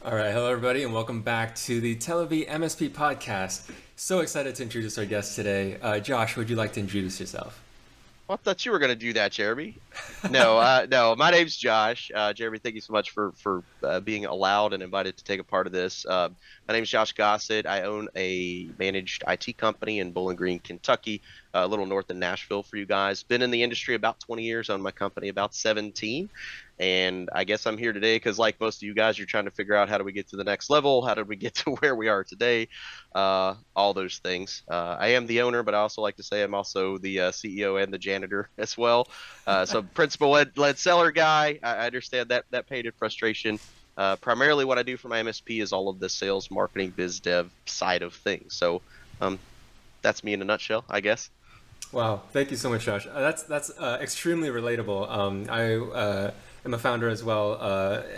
All right, hello everybody, and welcome back to the Telivy MSP podcast. So excited to introduce our guest today. Josh, would you like to introduce yourself? Well, I thought you were going to do that, Jeremy. No. My name's Josh. Jeremy, thank you so much for being allowed and invited to take a part of this. My name's Josh Gossett. I own a managed IT company in Bowling Green, Kentucky, a little north of Nashville for you guys. Been in the industry about 20 years. Owned my company about 17. And I guess I'm here today because, like most of you guys, you're trying to figure out how do we get to the next level? How did we get to where we are today? All those things. I am the owner, but I also like to say I'm also the CEO and the janitor as well. So principal led seller guy. I understand that pain and frustration. Primarily, what I do for my MSP is all of the sales, marketing, biz dev side of things. So um, that's me in a nutshell, I guess. Wow, thank you so much, Josh. That's extremely relatable. I am a founder as well,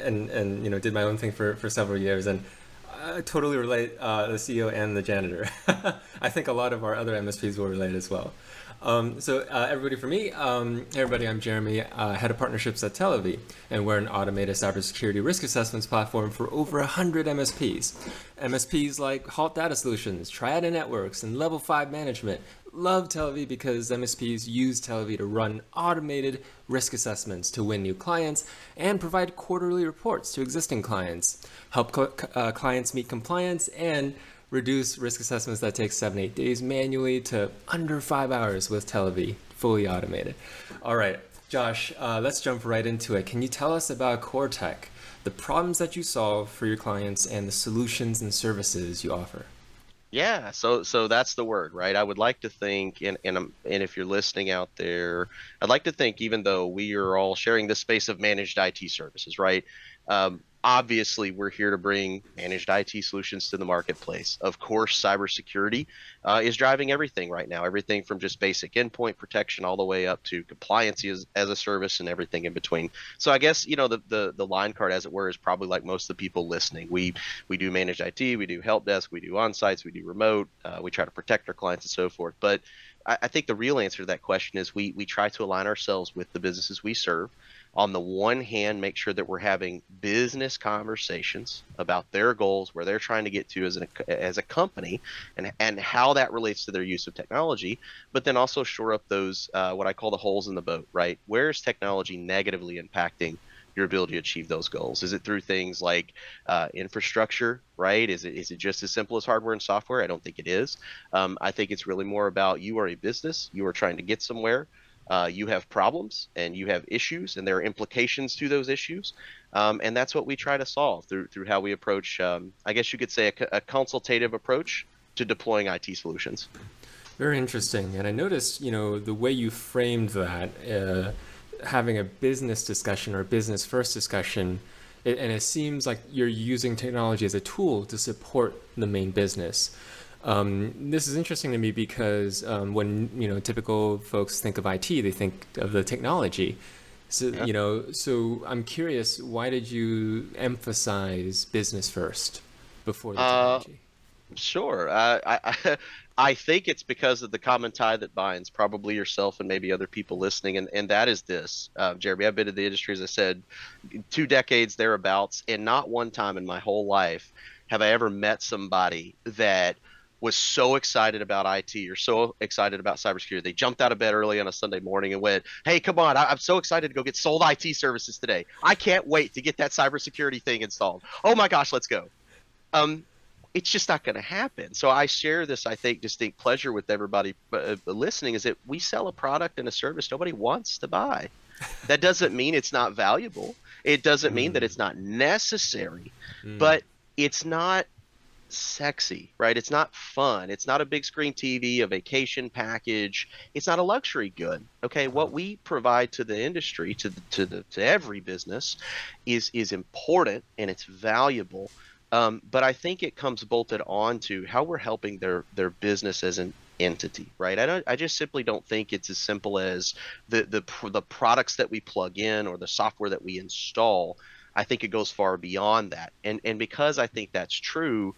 and did my own thing for several years, and I totally relate the CEO and the janitor. I think a lot of our other MSPs will relate as well. Everybody, for me, hey everybody, I'm Jeremy, head of partnerships at Telivy, and we're an automated cybersecurity risk assessments platform for over 100 MSPs. MSPs like Halt Data Solutions, Triada Networks, and Level 5 Management love Telivy because MSPs use Telivy to run automated risk assessments to win new clients and provide quarterly reports to existing clients, help clients meet compliance, and reduce risk assessments that take 7-8 days manually to under 5 hours with Telivy, fully automated. All right, Josh, let's jump right into it. Can you tell us about CoreTech, the problems that you solve for your clients, and the solutions and services you offer? Yeah, so that's the word, right? I would like to think, and if you're listening out there, I'd like to think, even though we are all sharing this space of managed IT services, right? Obviously, we're here to bring managed IT solutions to the marketplace. Of course, cybersecurity is driving everything right now, everything from just basic endpoint protection all the way up to compliance as a service and everything in between. So I guess, the line card, as it were, is probably like most of the people listening. We do managed IT, we do help desk, we do on sites, we do remote, we try to protect our clients and so forth. But I think the real answer to that question is we try to align ourselves with the businesses we serve. On the one hand, make sure that we're having business conversations about their goals, where they're trying to get to as a company, and how that relates to their use of technology. But then also shore up those what I call the holes in the boat, right? Where is technology negatively impacting your ability to achieve those goals? Is it through things like infrastructure, right? Is it just as simple as hardware and software? I don't think it is. I think it's really more about you are a business, you are trying to get somewhere. You have problems and you have issues, and there are implications to those issues, and that's what we try to solve through how we approach. I guess you could say a consultative approach to deploying IT solutions. Very interesting. And I noticed, the way you framed that, having a business discussion or a business first discussion, and it seems like you're using technology as a tool to support the main business. This is interesting to me because when, typical folks think of IT, they think of the technology. So, Yeah. so I'm curious, why did you emphasize business first before the Uh, technology? Sure. I think it's because of the common tie that binds probably yourself and maybe other people listening, and that is this, Jeremy. I've been in the industry, as I said, 2 decades thereabouts, and not one time in my whole life have I ever met somebody that was so excited about IT or so excited about cybersecurity. They jumped out of bed early on a Sunday morning and went, "Hey, come on! I'm so excited to go get sold IT services today. I can't wait to get that cybersecurity thing installed. Oh my gosh, let's go." Um, it's just not going to happen. So I share this, I think, distinct pleasure with everybody listening, is that we sell a product and a service nobody wants to buy. That doesn't mean it's not valuable. It doesn't mean that Mm, it's not necessary, mm, but it's not sexy, right? It's not fun. It's not a big screen TV, a vacation package. It's not a luxury good. Okay, wow. what we provide to the industry, to every business, is important and it's valuable. But I think it comes bolted on to how we're helping their business as an entity, right? I just simply don't think it's as simple as the products that we plug in or the software that we install. I think it goes far beyond that. And because I think that's true,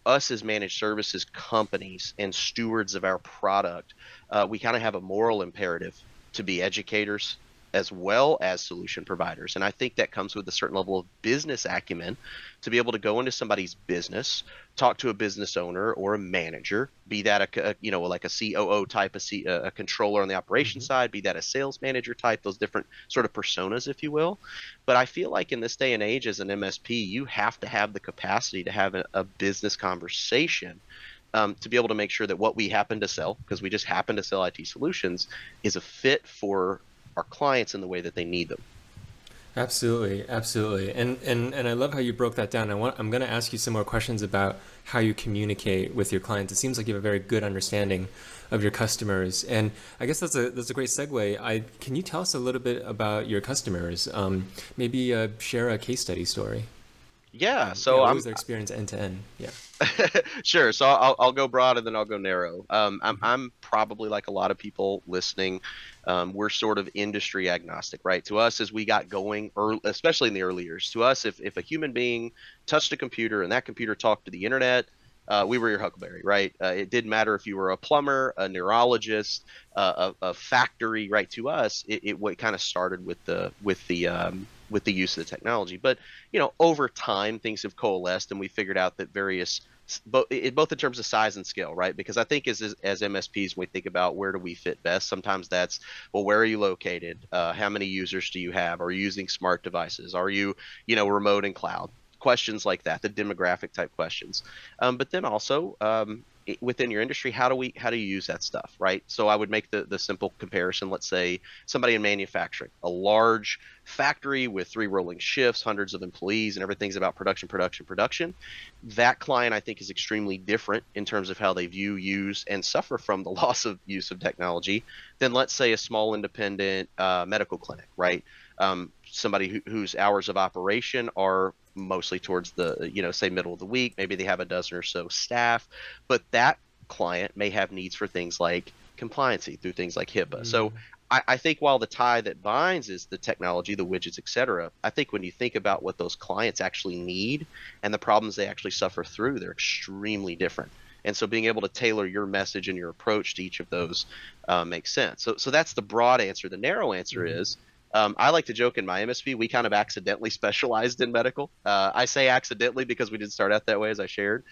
us as managed services companies and stewards of our product, we kind of have a moral imperative to be educators, as well as solution providers. And I think that comes with a certain level of business acumen to be able to go into somebody's business, talk to a business owner or a manager, be that like a COO type, a controller on the operation Hmm. side, be that a sales manager type, those different sort of personas, if you will. But I feel like in this day and age, as an MSP, you have to have the capacity to have a business conversation, to be able to make sure that what we happen to sell, because we just happen to sell IT solutions, is a fit for our clients in the way that they need them. Absolutely, absolutely, and I love how you broke that down. I'm going to ask you some more questions about how you communicate with your clients. It seems like you have a very good understanding of your customers, and I guess that's a great segue. Can you tell us a little bit about your customers? Maybe share a case study story. Yeah, Yeah, so what I'm was their experience end to end? Yeah. sure. So I'll go broad and then I'll go narrow. Hmm. I'm probably like a lot of people listening. We're sort of industry agnostic, right? To us, as we got going, early, especially in the early years, to us, if a human being touched a computer and that computer talked to the internet, we were your Huckleberry, right? It didn't matter if you were a plumber, a neurologist, a factory, right? To us, it what kind of started with the use of the technology. But over time, things have coalesced, and we figured out that both in terms of size and scale, right? Because I think as MSPs, when we think about where do we fit best, sometimes that's, well, where are you located? How many users do you have? Are you using smart devices? Are you, remote and cloud? Questions like that, the demographic type questions. But then also, within your industry, how do you use that stuff, right? So I would make the simple comparison. Let's say somebody in manufacturing, a large factory with three rolling shifts, hundreds of employees, and everything's about production, production, production. That client, I think, is extremely different in terms of how they view, use, and suffer from the loss of use of technology than, let's say, a small independent medical clinic, right? Somebody whose hours of operation are mostly towards the, say, middle of the week. Maybe they have a dozen or so staff, but that client may have needs for things like compliancy through things like HIPAA. So Mm. I think while the tie that binds is the technology, the widgets, et cetera, I think when you think about what those clients actually need and the problems they actually suffer through, they're extremely different. And so being able to tailor your message and your approach to each of those makes sense. So that's the broad answer. The narrow answer Hmm. is, I like to joke in my MSP, we kind of accidentally specialized in medical. I say accidentally because we didn't start out that way, as I shared.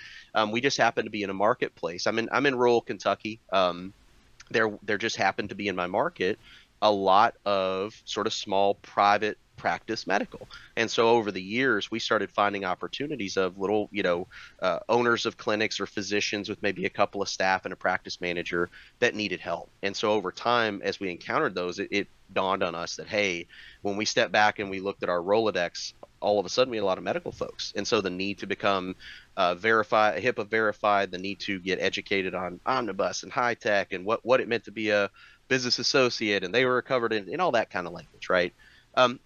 We just happened to be in a marketplace. I'm in rural Kentucky. There just happened to be in my market a lot of sort of small private practice medical. And so over the years, we started finding opportunities of little, owners of clinics or physicians with maybe a couple of staff and a practice manager that needed help. And so over time, as we encountered those, it dawned on us that, hey, when we stepped back and we looked at our Rolodex, all of a sudden we had a lot of medical folks. And so the need to become HIPAA verified, the need to get educated on omnibus and high tech and what it meant to be a business associate, and they were covered in all that kind of language, right?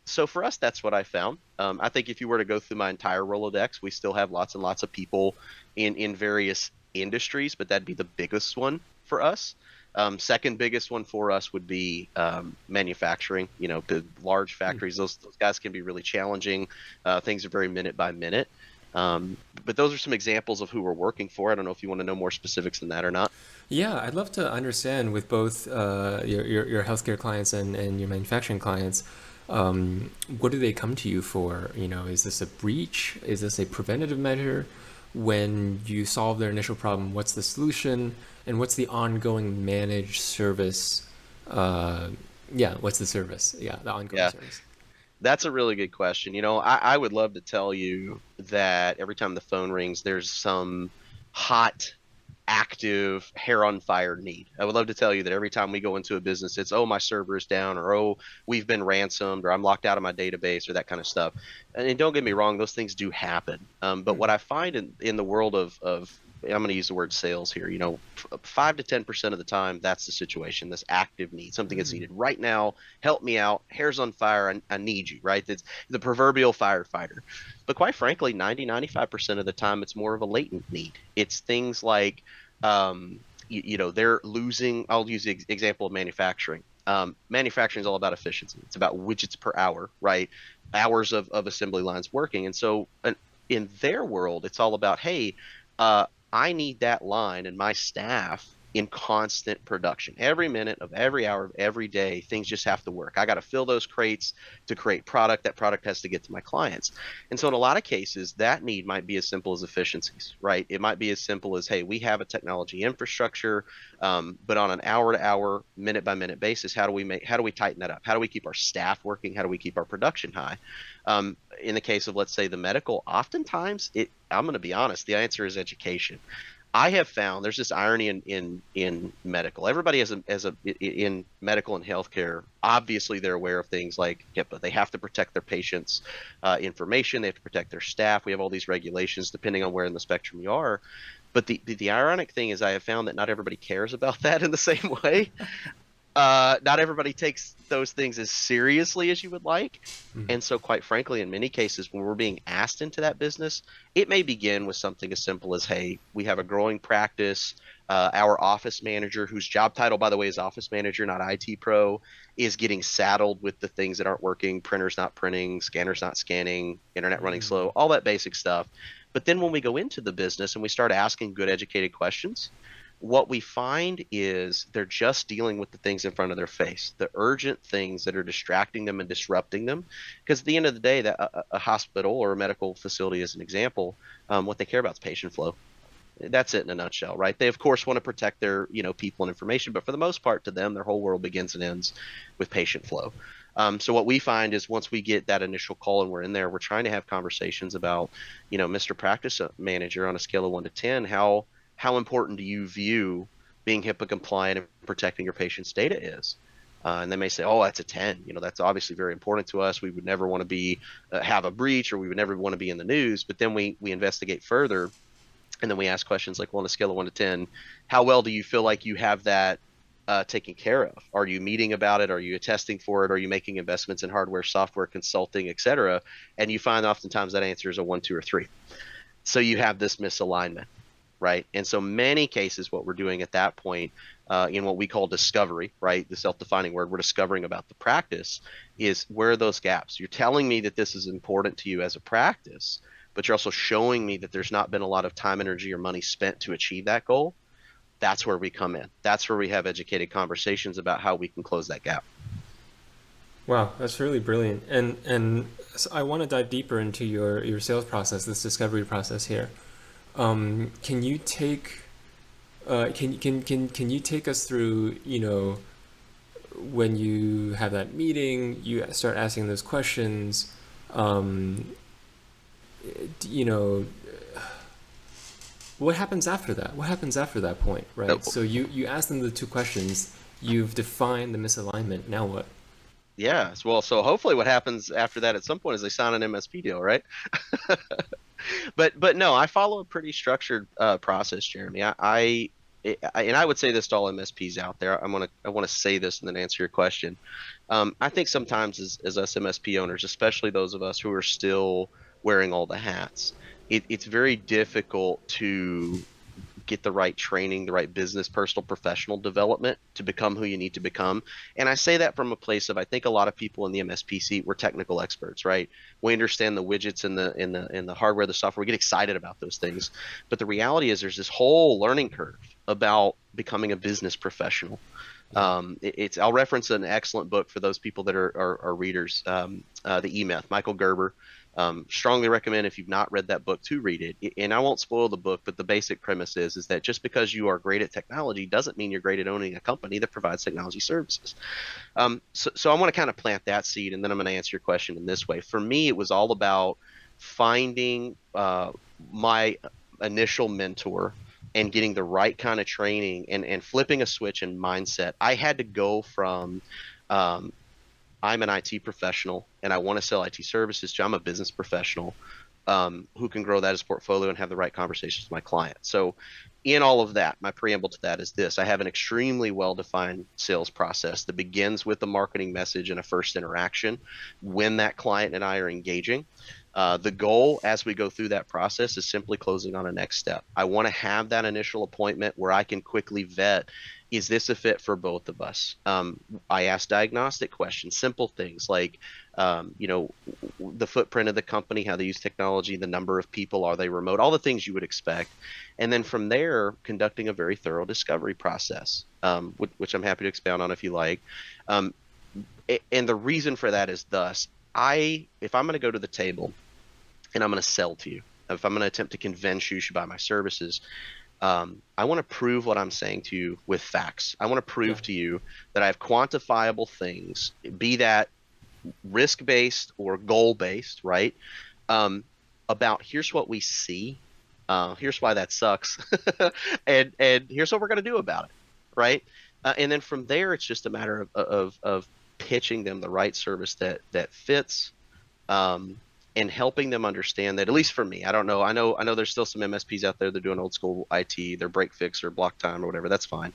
So for us, that's what I found. I think if you were to go through my entire Rolodex, we still have lots and lots of people in various industries, but that'd be the biggest one for us. Second biggest one for us would be manufacturing. The large factories; those guys can be really challenging. Things are very minute by minute. But those are some examples of who we're working for. I don't know if you want to know more specifics than that or not. Yeah, I'd love to understand with both your healthcare clients and your manufacturing clients, what do they come to you for? Is this a breach? Is this a preventative measure? When you solve their initial problem, what's the solution? And what's the ongoing managed service? Yeah, what's the service? Yeah, the ongoing Yeah, service. that's a really good question. I would love to tell you that every time the phone rings, there's some hot, active, hair on fire need. I would love to tell you that every time we go into a business, it's, oh, my server is down, or oh, we've been ransomed, or I'm locked out of my database, or that kind of stuff. And don't get me wrong, those things do happen. But what Hmm. I find in the world of I'm going to use the word sales here. 5 to 10% of the time, that's the situation. This active need, something that's Mm. needed right now. Help me out. Hair's on fire. I need you. Right? It's the proverbial firefighter. But quite frankly, 95% of the time, it's more of a latent need. It's things like, they're losing. I'll use the example of manufacturing. Manufacturing is all about efficiency. It's about widgets per hour, right? Hours of assembly lines working. And so in their world, it's all about, hey, I need that line and my staff. in constant production. Every minute of every hour of every day, things just have to work. I got to fill those crates to create product. That product has to get to my clients. And so in a lot of cases, that need might be as simple as efficiencies, right? It might be as simple as, hey, we have a technology infrastructure, but on an hour to hour, minute by minute basis, how do we tighten that up? How do we keep our staff working? How do we keep our production high? In the case of, let's say, the medical, oftentimes I'm going to be honest, the answer is education. I have found there's this irony in medical. Everybody has a in medical and healthcare. Obviously, they're aware of things like HIPAA. They have to protect their patients' information. They have to protect their staff. We have all these regulations depending on where in the spectrum you are. But the ironic thing is, I have found that not everybody cares about that in the same way. Not everybody takes those things as seriously as you would like. Mhm. And so, quite frankly, in many cases, when we're being asked into that business, it may begin with something as simple as, hey, we have a growing practice. Our office manager, whose job title, by the way, is office manager, not IT pro, is getting saddled with the things that aren't working, printers not printing, scanners not scanning, internet running slow, all that basic stuff. But then when we go into the business and we start asking good, educated questions, what we find is they're just dealing with the things in front of their face, the urgent things that are distracting them and disrupting them. Because at the end of the day, that a hospital or a medical facility, as an example, what they care about is patient flow. That's it in a nutshell, right? They of course want to protect their people and information, but for the most part, to them, their whole world begins and ends with patient flow. So what we find is once we get that initial call and we're in there, we're trying to have conversations about, Mr. Practice Manager, on a scale of 1 to 10, how important do you view being HIPAA compliant and protecting your patient's data is? And they may say, "Oh, that's a 10. That's obviously very important to us. We would never want to be have a breach, or we would never want to be in the news." But then we investigate further, and then we ask questions like, well, on a scale of 1 to 10, how well do you feel like you have that taken care of? Are you meeting about it? Are you attesting for it? Are you making investments in hardware, software, consulting, etc.? And you find oftentimes that answer is a 1, 2, or 3. So you have this misalignment, right? And so many cases, what we're doing at that point, in what we call discovery, right? The self-defining word, we're discovering about the practice is, where are those gaps? You're telling me that this is important to you as a practice, but you're also showing me that there's not been a lot of time, energy, or money spent to achieve that goal. That's where we come in. That's where we have educated conversations about how we can close that gap. Wow, that's really brilliant. And so I want to dive deeper into your sales process, this discovery process here. Can you take can you take us through, when you have that meeting, you start asking those questions, um, you know, what happens after that? What happens after that point, right? So you ask them the two questions, you've defined the misalignment, now what? Yeah. Well, so hopefully what happens after that at some point is they sign an MSP deal, right? But no, I follow a pretty structured process, Jeremy. And I would say this to all MSPs out there. I want to say this and then answer your question. I think sometimes as us MSP owners, especially those of us who are still wearing all the hats, it's very difficult to get the right training, the right business, personal, professional development to become who you need to become. And I say that from a place of, I think a lot of people in the MSP seat, we're technical experts, right? We understand the widgets and the hardware, the software. We get excited about those things. But the reality is there's this whole learning curve about becoming a business professional. Yeah. I'll reference an excellent book for those people that are readers, the E-Myth, Michael Gerber. Strongly recommend, if you've not read that book, to read it. And I won't spoil the book, but the basic premise is that just because you are great at technology doesn't mean you're great at owning a company that provides technology services. So I want to kind of plant that seed, and then I'm going to answer your question in this way. For me, it was all about finding my initial mentor and getting the right kind of training and flipping a switch in mindset. I had to go from um, I'm an IT professional and I want to sell IT services to I'm a business professional who can grow that as portfolio and have the right conversations with my client. So, in all of that, my preamble to that is this: I have an extremely well defined sales process that begins with a marketing message and a first interaction when that client and I are engaging. The goal as we go through that process is simply closing on a next step. I want to have that initial appointment where I can quickly vet, is this a fit for both of us? I ask diagnostic questions, simple things like, you know, the footprint of the company, how they use technology, the number of people, are they remote, all the things you would expect. And then from there, conducting a very thorough discovery process, which I'm happy to expound on if you like. Um, and the reason for that is thus, if I'm going to go to the table and I'm going to sell to you, if I'm going to attempt to convince you should buy my services, I want to prove what I'm saying to you with facts. I want to Yeah. prove to you that I have quantifiable things, be that risk based or goal based, right? Um, about here's what we see, here's why that sucks, and here's what we're going to do about it, right? And then from there, it's just a matter of pitching them the right service that fits, um, and helping them understand that, at least for me, I don't know. I know there's still some MSPs out there that are doing old school IT, they're break fix or block time or whatever. That's fine.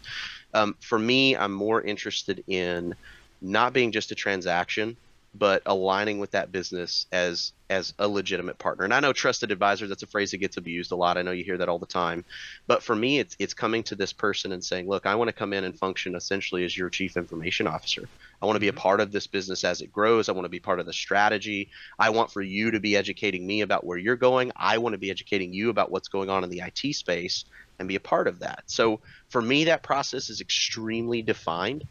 For me, I'm more interested in not being just a transaction, but aligning with that business as a legitimate partner. And I know trusted advisor, that's a phrase that gets abused a lot. I know you hear that all the time. But for me, it's coming to this person and saying, look, I want to come in and function essentially as your chief information officer. I want to be a Hmm. part of this business as it grows. I want to be part of the strategy. I want for you to be educating me about where you're going. I want to be educating you about what's going on in the IT space and be a part of that. So for me, that process is extremely defined.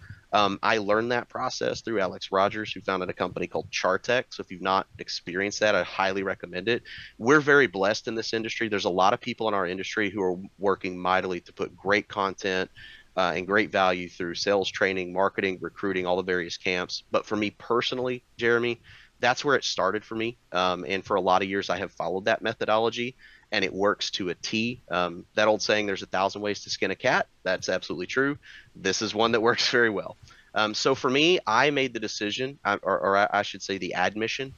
I learned that process through Alex Rogers, who founded a company called Chartech. So if you've not experienced that, I highly recommend it. We're very blessed in this industry. There's a lot of people in our industry who are working mightily to put great content and great value through sales training, marketing, recruiting, all the various camps. But for me personally, Jeremy, that's where it started for me. And for a lot of years, I have followed that methodology and it works to a T. That old saying, there's 1,000 ways to skin a cat. That's absolutely true. This is one that works very well. So for me, I made the decision, or I should say the admission,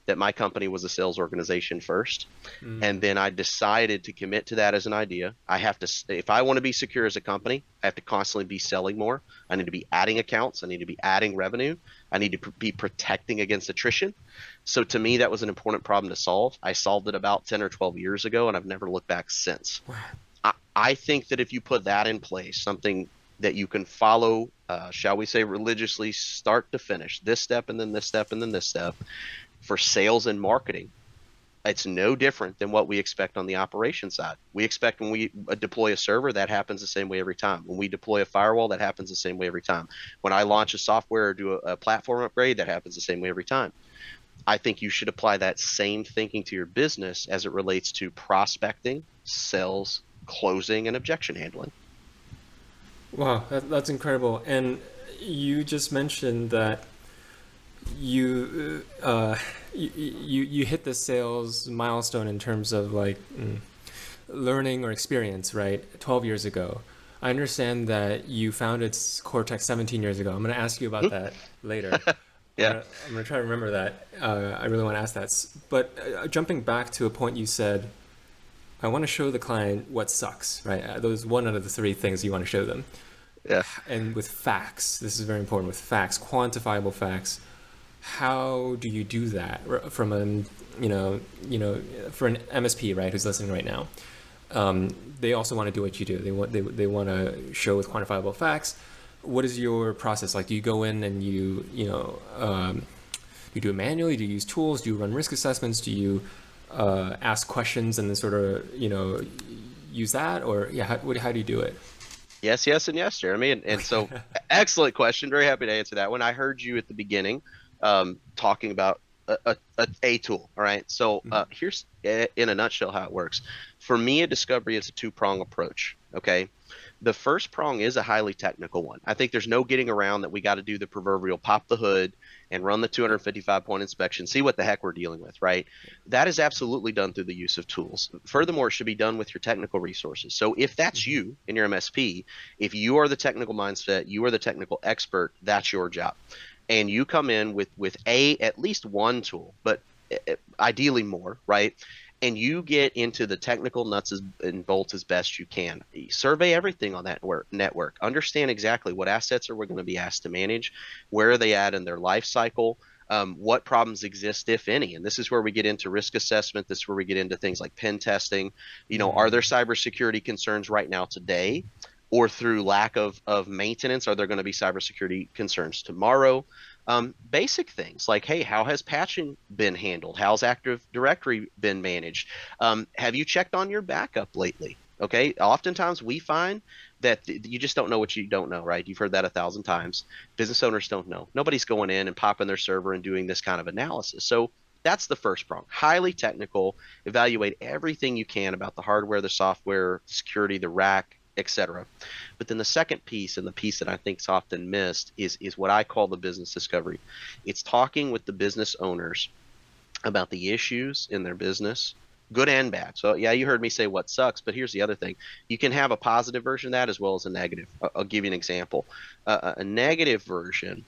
that my company was a sales organization first. And Mm. then I decided to commit to that as an idea. I have to, if I want to be secure as a company, I have to constantly be selling more. I need to be adding accounts. I need to be adding revenue. I need to be protecting against attrition. So to me, that was an important problem to solve. I solved it about 10 or 12 years ago, and I've never looked back since. Wow. I think that if you put that in place, something that you can follow, shall we say, religiously, start to finish, this step and then this step and then this step, for sales and marketing, it's no different than what we expect on the operation side. We expect when we deploy a server, that happens the same way every time. When we deploy a firewall, that happens the same way every time. When I launch a software or do a platform upgrade, that happens the same way every time. I think you should apply that same thinking to your business as it relates to prospecting, sales, closing, and objection handling. Wow, that's incredible. And you just mentioned that you hit the sales milestone in terms of like learning or experience, right? 12 years ago. I understand that you founded Cortex 17 years ago. I'm going to ask you about Mhm. that later. Yeah. I'm gonna try to remember that. I really want to ask that. But jumping back to a point you said, I want to show the client what sucks, right? Those one out of the three things you want to show them. Yeah. And with facts, this is very important. With facts, quantifiable facts, how do you do that from a for an MSP, right, who's listening right now? They also want to do what you do. They want to show with quantifiable facts. What is your process like? Do you go in and you do it manually? Do you use tools? Do you run risk assessments? Do you ask questions and then sort of use that? Or yeah, how do you do it? Yes, yes, and yes, Jeremy. And so, excellent question. Very happy to answer that. When I heard you at the beginning, talking about a tool, all right. So Mhm. here's in a nutshell how it works. For me, a discovery is a two-prong approach. Okay. The first prong is a highly technical one. I think there's no getting around that. We got to do the proverbial pop the hood and run the Yeah. 255-point inspection, see what the heck we're dealing with, right? That is absolutely done through the use of tools. Furthermore, it should be done with your technical resources. So if that's Mhm. you in your MSP, if you are the technical mindset, you are the technical expert, that's your job. And you come in with a at least one tool, but ideally more, right? And you get into the technical nuts and bolts as best you can. Survey everything on that network. Understand exactly what assets are we going to be asked to manage, where are they at in their life cycle, What problems exist, if any? And this is where we get into risk assessment. This is where we get into things like pen testing. Are there cybersecurity concerns right now today? Or through lack of maintenance, are there going to be cybersecurity concerns tomorrow? Basic things like, hey, how has patching been handled? How's Active Directory been managed? Have you checked on your backup lately? Okay, oftentimes we find that you just don't know what you don't know, right? You've heard that 1,000 times. Business owners don't know. Nobody's going in and popping their server and doing this kind of analysis. So that's the first prong. Highly technical. Evaluate everything you can about the hardware, the software, security, the rack, etc. But then the second piece, and the piece that I think is often missed, is what I call the business discovery. It's talking with the business owners about the issues in their business, good and bad. So yeah, you heard me say what sucks, but here's the other thing. You can have a positive version of that as well as a negative. I'll give you an example. A negative version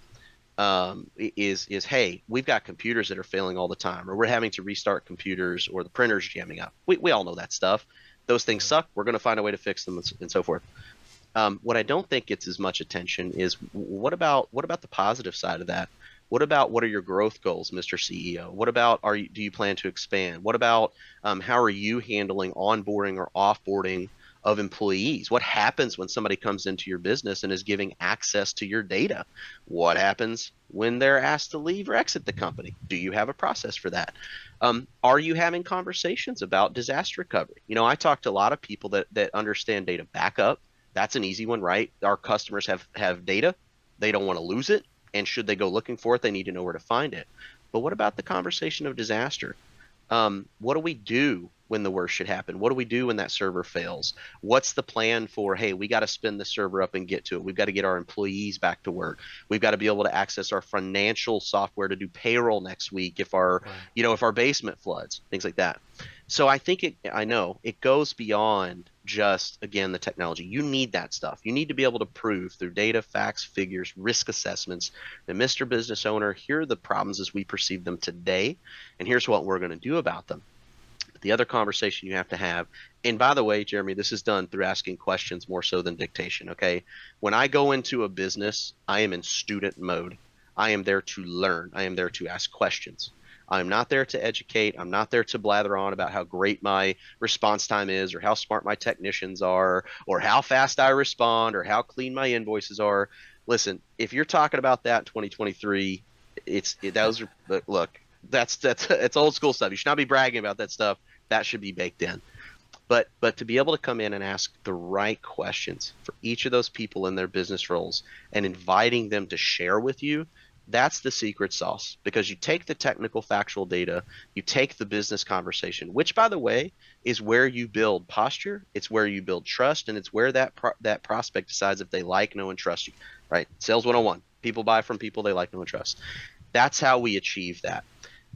is hey, we've got computers that are failing all the time, or we're having to restart computers, or the printer's jamming up. We all know that stuff. Those things Yeah. suck. We're going to find a way to fix them, and so forth. What I don't think gets as much attention is what about the positive side of that? What are your growth goals, Mr. CEO? What about do you plan to expand? What about how are you handling onboarding or offboarding of employees? What happens when somebody comes into your business and is giving access to your data? What happens when they're asked to leave or exit the company? Do you have a process for that? Are you having conversations about disaster recovery? I talk to a lot of people that understand data backup. That's an easy one, right? Our customers have data. They don't want to lose it. And should they go looking for it, they need to know where to find it. But what about the conversation of disaster? What do we do when the worst should happen? What do we do when that server fails? What's the plan for, hey, we got to spin the server up and get to it. We've got to get our employees back to work. We've got to be able to access our financial software to do payroll next week if our, Wow. if our basement floods, things like that. So I know it goes beyond just, again, the technology. You need that stuff. You need to be able to prove through data, facts, figures, risk assessments that Mr. Business Owner, here are the problems as we perceive them today, and here's what we're going to do about them. But the other conversation you have to have, and by the way, Jeremy, this is done through asking questions more so than dictation, okay? When I go into a business, I am in student mode. I am there to learn. I am there to ask questions. I'm not there to educate. I'm not there to blather on about how great my response time is, or how smart my technicians are, or how fast I respond, or how clean my invoices are. Listen, if you're talking about that in 2023, those are, look, that's it's old school stuff. You should not be bragging about that stuff. That should be baked in. But to be able to come in and ask the right questions for each of those people in their business roles and inviting them to share with you, that's the secret sauce. Because you take the technical factual data, you take the business conversation, which by the way is where you build posture, it's where you build trust, and it's where that prospect decides if they like, know, and trust you. Right? Sales 101. People buy from people they like, know, and trust. That's how we achieve that.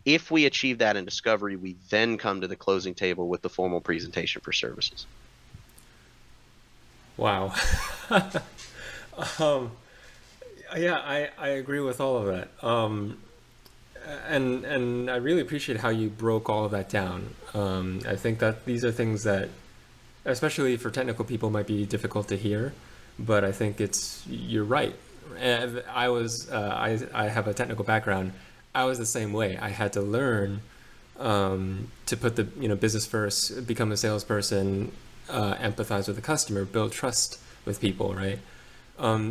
If we achieve that in discovery, we then come to the closing table with the formal presentation for services. Wow. um, yeah, I agree with all of that. And I really appreciate how you broke all of that down. I think that these are things that, especially for technical people, might be difficult to hear, but I think you're right. And I have a technical background. I was the same way. I had to learn to put the business first, become a salesperson, empathize with the customer, build trust with people, right?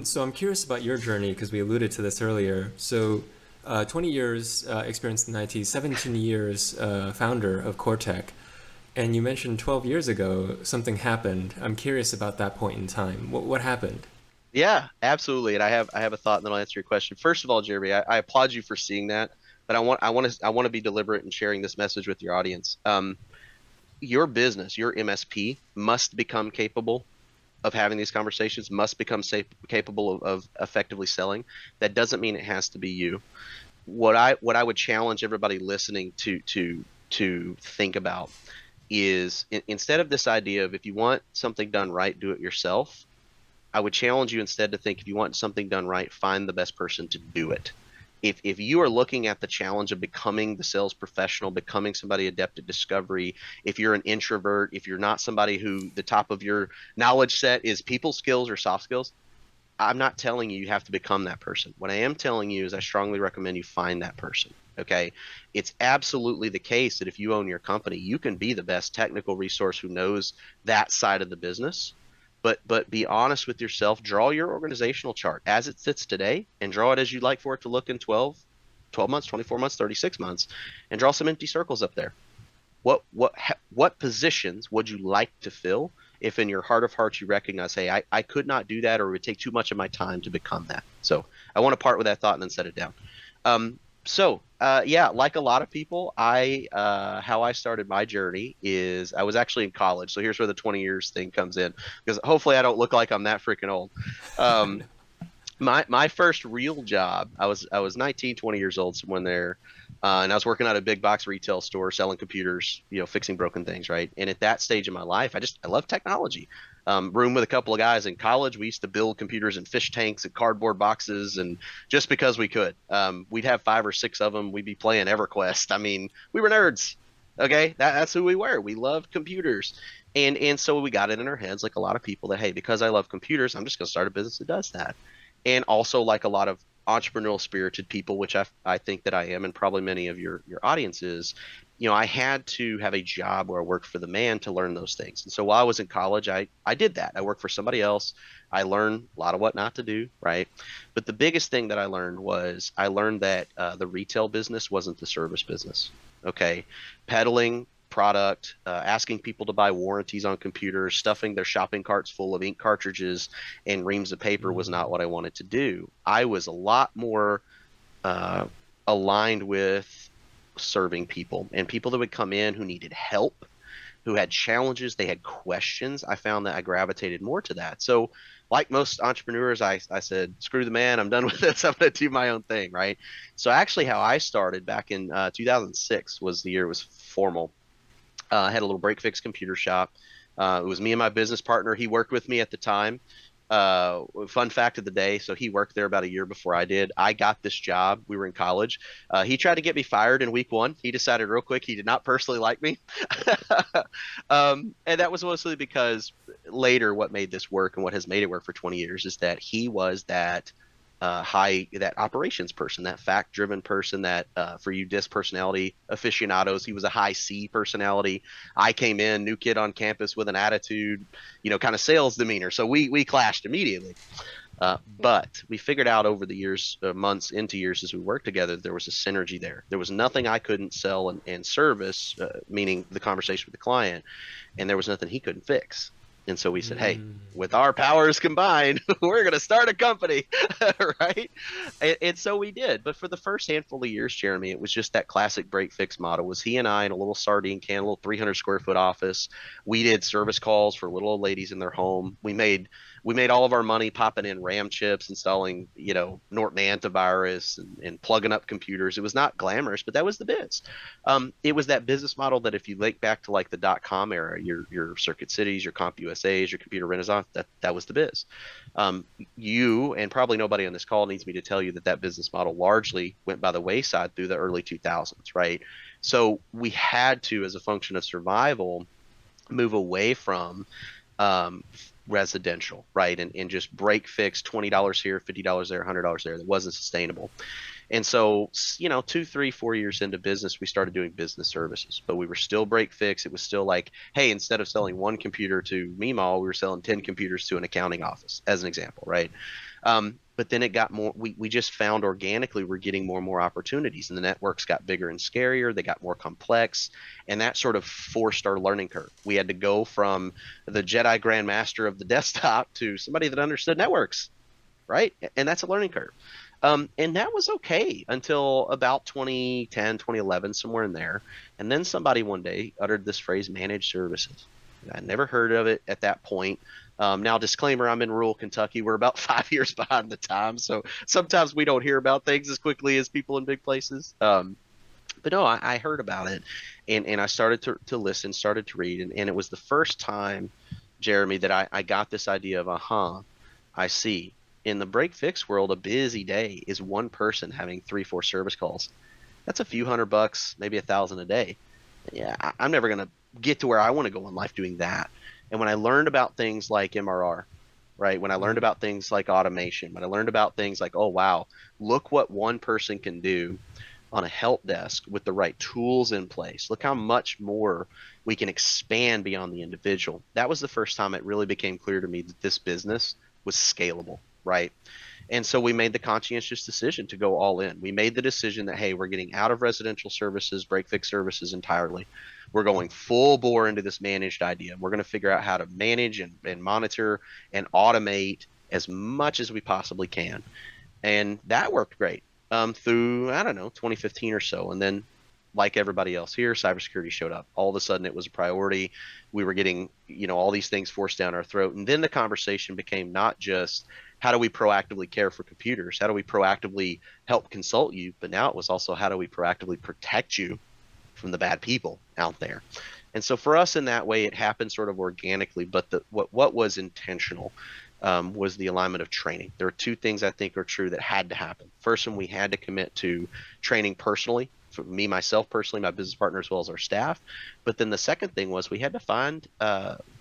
So I'm curious about your journey because we alluded to this earlier. So 20 years experience in IT, 17 years founder of CoreTech, and you mentioned 12 years ago something happened. I'm curious about that point in time. What happened? Yeah, absolutely. And I have a thought, and then I'll answer your question. First of all, Jeremy, I applaud you for seeing that, but I want to be deliberate in sharing this message with your audience. Your business, your MSP, must become capable of having these conversations, must become capable of effectively selling. That doesn't mean it has to be you. What I would challenge everybody listening to think about is, instead of this idea of, if you want something done right, do it yourself. I would challenge you instead to think, if you want something done right, find the best person to do it. If you are looking at the challenge of becoming the sales professional, becoming somebody adept at discovery, if you're an introvert, if you're not somebody who the top of your knowledge set is people skills or soft skills, I'm not telling you you have to become that person. What I am telling you is I strongly recommend you find that person. Okay. It's absolutely the case that if you own your company, you can be the best technical resource who knows that side of the business. But be honest with yourself, draw your organizational chart as it sits today and draw it as you'd like for it to look in 12 months, 24 months, 36 months, and draw some empty circles up there. What positions would you like to fill if in your heart of hearts you recognize, hey, I could not do that, or it would take too much of my time to become that. So I want to part with that thought and then set it down. Yeah, like a lot of people, I how I started my journey is I was actually in college. So here's where the 20 years thing comes in, because hopefully I don't look like I'm that freaking old. Um, my first real job, I was 19, 20 years old, somewhere there, and I was working at a big box retail store selling computers, fixing broken things, right? And at that stage in my life, I love technology. Room with a couple of guys in college, we used to build computers in fish tanks and cardboard boxes, and just because we could, we'd have 5 or 6 of them. We'd be playing EverQuest. I mean, we were nerds. Okay, that's who we were. We loved computers. And so we got it in our heads, like a lot of people, that hey, because I love computers, I'm just going to start a business that does that. And also, like a lot of entrepreneurial spirited people, which I think that I am, and probably many of your audiences, I had to have a job where I worked for the man to learn those things. And so while I was in college, I did that. I worked for somebody else. I learned a lot of what not to do, right? But the biggest thing that I learned that the retail business wasn't the service business. Okay, peddling product, asking people to buy warranties on computers, stuffing their shopping carts full of ink cartridges and reams of paper was not Mm. what I wanted to do. I was a lot more uh, aligned with serving people and people that would come in who needed help, who had challenges, they had questions. I found that I gravitated more to that. So, like most entrepreneurs, I said, screw the man, I'm done with this. I'm going to do my own thing, right? So, actually, how I started back in 2006 was the year it was formal. I had a little break fix computer shop. It was me and my business partner. He worked with me at the time. Fun fact of the day. So he worked there about a year before I did. I got this job. We were in college. He tried to get me fired in week one. He decided real quick he did not personally like me. And that was mostly because later what made this work and what has made it work for 20 years is that he was that operations person, that fact driven person, that for you disc personality aficionados, he was a high C personality. I came in, new kid on campus with an attitude, kind of sales demeanor. So we clashed immediately. But we figured out over the years, months into years as we worked together, there was a synergy there. There was nothing I couldn't sell and service, meaning the conversation with the client, and there was nothing he couldn't fix. And so we said, hey, Mm. with our powers combined, we're going to start a company, right? And so we did. But for the first handful of years, Jeremy, it was just that classic break fix model. It was he and I in a little sardine can, a little 300 square foot office. We did service calls for little old ladies in their home. We made all of our money popping in RAM chips, installing, Norton antivirus and plugging up computers. It was not glamorous, but that was the biz. It was that business model that if you link back to like the .com era, your Circuit Cities, your CompUSA's, your Computer Renaissance, that was the biz. You and probably nobody on this call needs me to tell you that that business model largely went by the wayside through the early 2000s, right? So we had to, as a function of survival, move away from um, residential, right? And just break fix $20 here, $50 there, $100 there. That wasn't sustainable. And so, 2, 3, 4 years into business, we started doing business services, but we were still break fix. It was still like, hey, instead of selling one computer to Meemaw, we were selling 10 computers to an accounting office, as an example, right? But then it got more, we just found organically we're getting more and more opportunities, and the networks got bigger and scarier. They got more complex, and that sort of forced our learning curve. We had to go from the Jedi Grandmaster of the desktop to somebody that understood networks, right? And that's a learning curve. And that was okay until about 2010, 2011, somewhere in there. And then somebody one day uttered this phrase, managed services. I never heard of it at that point. Now, disclaimer, I'm in rural Kentucky. We're about 5 years behind the times. So sometimes we don't hear about things as quickly as people in big places. But no, I heard about it, and I started to listen, started to read. And it was the first time, Jeremy, that I got this idea of, I see. In the break fix world, a busy day is one person having 3, 4 service calls. That's a few $100, maybe 1,000 a day. Yeah, I'm never going to get to where I want to go in life doing that. And when I learned about things like MRR, right? When I learned about things like automation, when I learned about things like, oh, wow, look what one person can do on a help desk with the right tools in place. Look how much more we can expand beyond the individual. That was the first time it really became clear to me that this business was scalable, right? And so we made the conscientious decision to go all in. We made the decision that, hey, we're getting out of residential services, break fix services entirely. We're going full bore into this managed idea. We're going to figure out how to manage and monitor and automate as much as we possibly can. And that worked great through, I don't know, 2015 or so. And then, like everybody else here, cybersecurity showed up. All of a sudden, it was a priority. We were getting, all these things forced down our throat. And then the conversation became not just how do we proactively care for computers? How do we proactively help consult you? But now it was also how do we proactively protect you from the bad people out there? And so for us in that way, it happened sort of organically. But what was intentional was the alignment of training. There are two things I think are true that had to happen. First one, we had to commit to training personally, for me, myself personally, my business partner, as well as our staff. But then the second thing was we had to find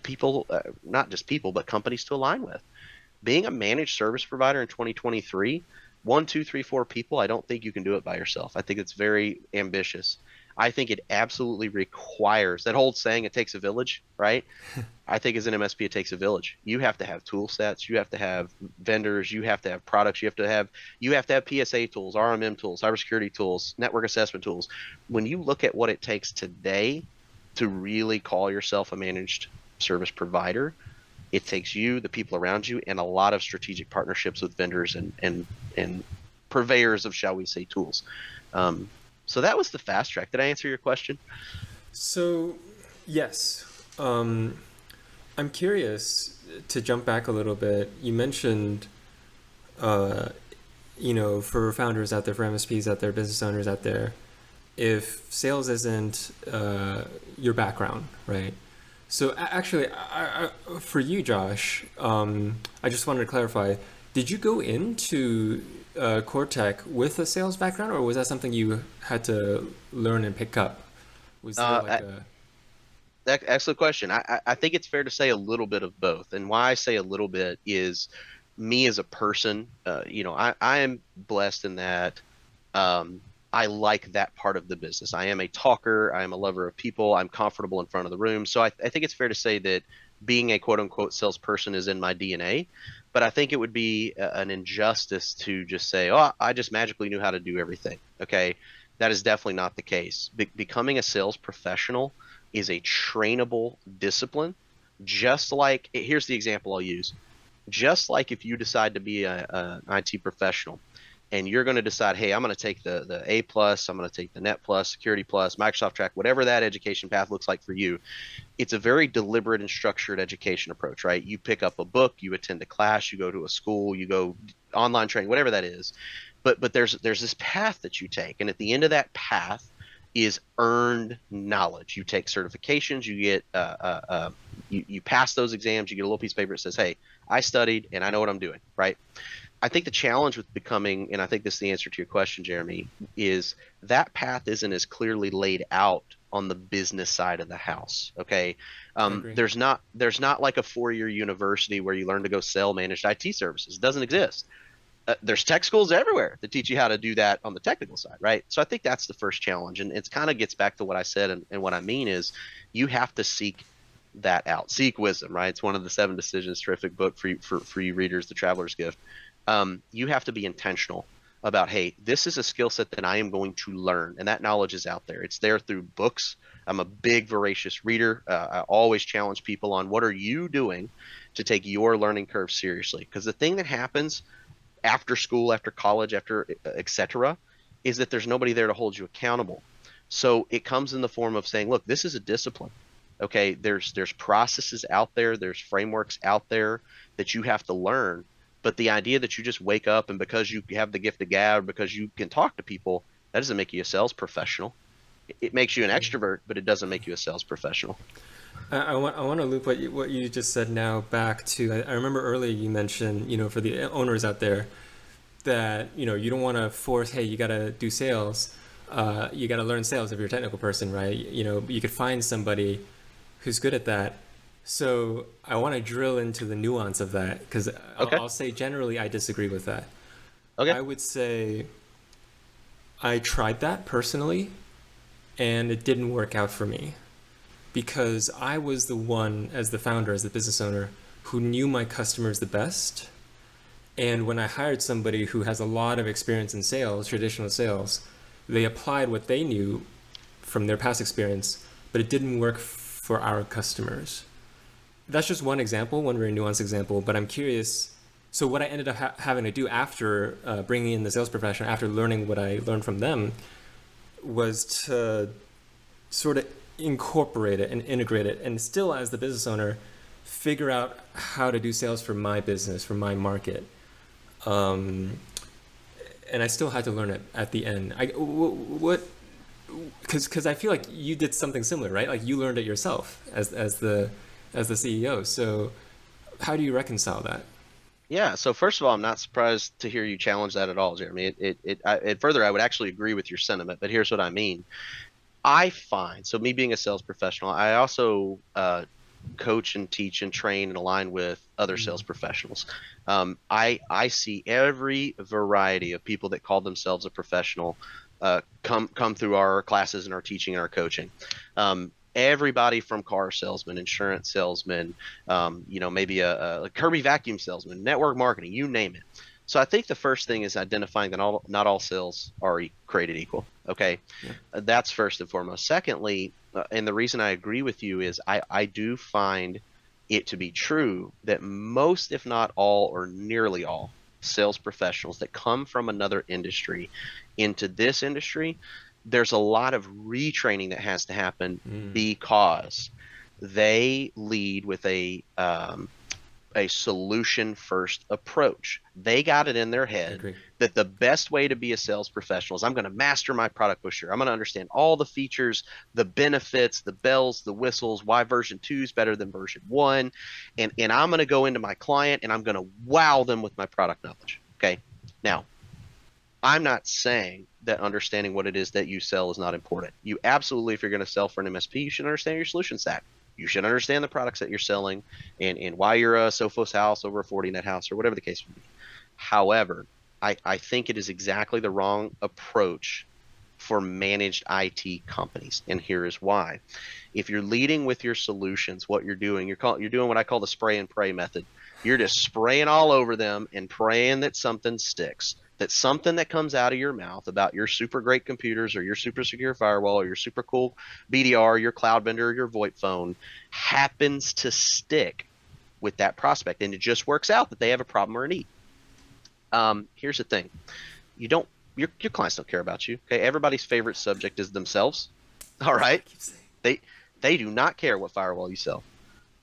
people, not just people, but companies to align with. Being a managed service provider in 2023, one, two, three, four people, I don't think you can do it by yourself. I think it's very ambitious. I think it absolutely requires that whole saying, it takes a village, right? I think as an MSP, it takes a village. You have to have tool sets, you have to have vendors, you have to have products, you have to have PSA tools, RMM tools, cybersecurity tools, network assessment tools. When you look at what it takes today to really call yourself a managed service provider, it takes you, the people around you, and a lot of strategic partnerships with vendors and purveyors of, shall we say, tools. So that was the fast track. Did I answer your question? So, yes. I'm curious to jump back a little bit. You mentioned, uh, for founders out there, for MSPs out there, business owners out there, if sales isn't your background, right? So actually, for you, Josh, I just wanted to clarify, did you go into core tech with a sales background, or was that something you had to learn and pick up? Was there like Uh, a... Excellent question. I think it's fair to say a little bit of both. And why I say a little bit is me as a person, I am blessed in that um, I like that part of the business. I am a talker. I am a lover of people. I'm comfortable in front of the room. So I think it's fair to say that being a quote unquote salesperson is in my DNA. But I think it would be an injustice to just say, oh, I just magically knew how to do everything. Okay. That is definitely not the case. Becoming a sales professional is a trainable discipline. Just like, here's the example I'll use. Just like if you decide to be an IT professional, and you're going to decide, hey, I'm going to take the A plus, I'm going to take the Net plus, Security plus, Microsoft Track, whatever that education path looks like for you. It's a very deliberate and structured education approach, right? You pick up a book, you attend a class, you go to a school, you go online training, whatever that is. But there's this path that you take, and at the end of that path is earned knowledge. You take certifications, you get you pass those exams, you get a little piece of paper that says, hey, I studied and I know what I'm doing, right? I think the challenge with becoming, and I think this is the answer to your question, Jeremy, is that path isn't as clearly laid out on the business side of the house. Okay, I agree. there's not like a 4-year university where you learn to go sell managed IT services. It doesn't exist. There's tech schools everywhere that teach you how to do that on the technical side, right? So I think that's the first challenge, and it kind of gets back to what I said, and what I mean is you have to seek that out. Seek wisdom, right? It's one of the 7 decisions. Terrific book for you readers, The Traveler's Gift. You have to be intentional about, hey, this is a skill set that I am going to learn, and that knowledge is out there. It's there through books. I'm a big voracious reader. I always challenge people on what are you doing to take your learning curve seriously, because the thing that happens after school, after college, after etc., is that there's nobody there to hold you accountable. So it comes in the form of saying, look, this is a discipline. Okay, there's processes out there, there's frameworks out there that you have to learn. But the idea that you just wake up and because you have the gift of gab, because you can talk to people, that doesn't make you a sales professional. It makes you an extrovert, but it doesn't make you a sales professional. I want to loop what you just said now back to, I remember earlier you mentioned, for the owners out there, that you don't want to force, hey, you got to do sales, you got to learn sales if you're a technical person, right? You could find somebody who's good at that, So I want to drill into the nuance of that because Okay. I'll say generally I disagree with that. Okay. I would say I tried that personally and it didn't work out for me because I was the one, as the founder, as the business owner, who knew my customers the best. And when I hired somebody who has a lot of experience in sales, traditional sales, they applied what they knew from their past experience, but it didn't work for our customers. That's just one example, one very nuanced example, but I'm curious. So, what I ended up having to do after bringing in the sales professional, after learning what I learned from them, was to sort of incorporate it and integrate it, and still, as the business owner, figure out how to do sales for my business, for my market. Um, and I still had to learn it at the end. What because I feel like you did something similar, right? Like you learned it yourself as the CEO. So how do you reconcile that? Yeah. So first of all, I'm not surprised to hear you challenge that at all, Jeremy. Further, I would actually agree with your sentiment, but here's what I mean. I find, so me being a sales professional, I also coach and teach and train and align with other sales professionals. I see every variety of people that call themselves a professional come through our classes and our teaching and our coaching. Everybody from car salesman, insurance salesman, maybe a Kirby vacuum salesman, network marketing, you name it. So I think the first thing is identifying that not all sales are created equal. Okay, Yeah, that's first and foremost. Secondly, and the reason I agree with you is I do find it to be true that most, if not all, or nearly all, sales professionals that come from another industry into this industry, there's a lot of retraining that has to happen because they lead with a solution first approach. They got it in their I head agree. that the best way to be a sales professional is I'm going to master my product pusher. I'm going to understand all the features, the benefits, the bells, the whistles, why version 2 is better than version 1. And I'm going to go into my client and I'm going to wow them with my product knowledge. Okay. Now, I'm not saying that understanding what it is that you sell is not important. You absolutely, if you're going to sell for an MSP, you should understand your solution stack. You should understand the products that you're selling and why you're a Sophos house over a Fortinet house or whatever the case may be. However, I think it is exactly the wrong approach for managed IT companies. And here is why. If you're leading with your solutions, what you're doing what I call the spray and pray method. You're just spraying all over them and praying that something sticks. That something that comes out of your mouth about your super great computers or your super secure firewall or your super cool BDR, your cloud vendor, or your VoIP phone happens to stick with that prospect. And it just works out that they have a problem or a need. Here's the thing. You don't your clients don't care about you. Okay. Everybody's favorite subject is themselves. All That's what I right. keep saying. They they do not care what firewall you sell.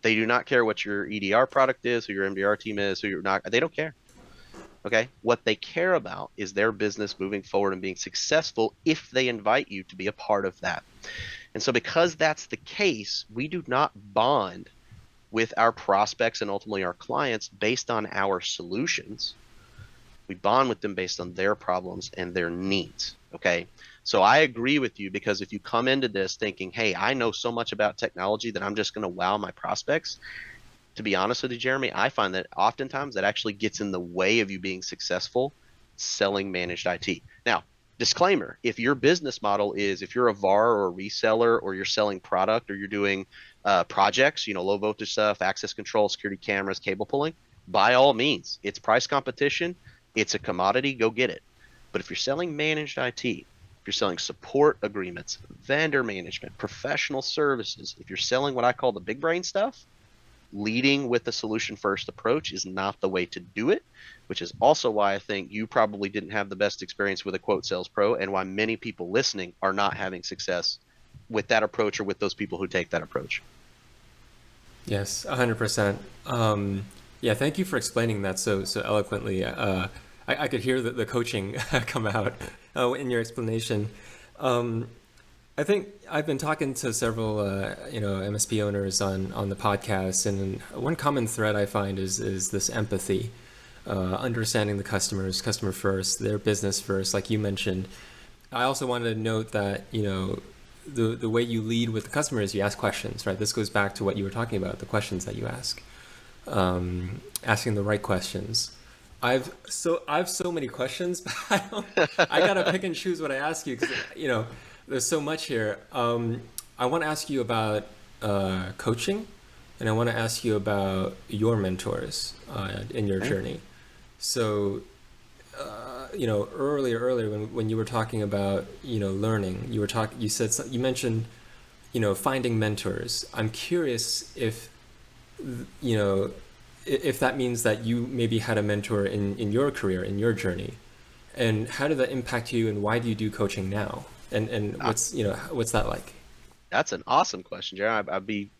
They do not care what your EDR product is, who your MDR team is, who you're not. They don't care. Okay. What they care about is their business moving forward and being successful if they invite you to be a part of that. And so, because that's the case, we do not bond with our prospects and ultimately our clients based on our solutions. We bond with them based on their problems and their needs. Okay. So I agree with you because if you come into this thinking, hey, I know so much about technology that I'm just going to wow my prospects, to be honest with you, Jeremy, I find that oftentimes that actually gets in the way of you being successful selling managed IT. Now, disclaimer, if your business model is if you're a VAR or a reseller or you're selling product or you're doing projects, low voltage stuff, access control, security cameras, cable pulling, by all means, it's price competition, it's a commodity, go get it. But if you're selling managed IT, if you're selling support agreements, vendor management, professional services, if you're selling what I call the big brain stuff, leading with the solution first approach is not the way to do it, which is also why I think you probably didn't have the best experience with a quote sales pro and why many people listening are not having success with that approach or with those people who take that approach. Yes, 100%. Yeah, thank you for explaining that so eloquently. I could hear the coaching come out in your explanation. Um, I think I've been talking to several MSP owners on the podcast, and one common thread I find is this empathy, understanding the customers, customer first, their business first, like you mentioned. I also wanted to note that the way you lead with the customer is you ask questions, right? This goes back to what you were talking about, the questions that you ask, asking the right questions. I've so many questions, but I gotta pick and choose what I ask you because there's so much here. I want to ask you about coaching, and I want to ask you about your mentors in your Okay. journey. So earlier when you were talking about learning, you said you mentioned finding mentors. I'm curious you know if that means that you maybe had a mentor in your career, in your journey, and how did that impact you, and why do you do coaching now, and Uh, what's that like? that's an awesome question, Jerry.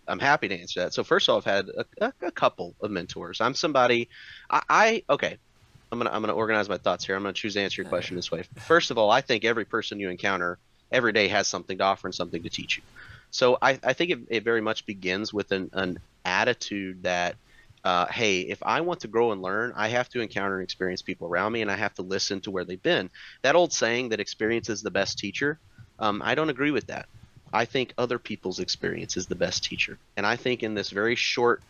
I'm happy to answer that. So first of all, I've had a couple of mentors. I'm somebody, okay. I'm gonna organize my thoughts here. I'm gonna choose to answer your question this way. First of all, I think every person you encounter every day has something to offer and something to teach you. So I think it very much begins with an attitude that, hey, if I want to grow and learn, I have to encounter and experience people around me, and I have to listen to where they've been. That old saying that experience is the best teacher, I don't agree with that. I think other people's experience is the best teacher, and I think in this very short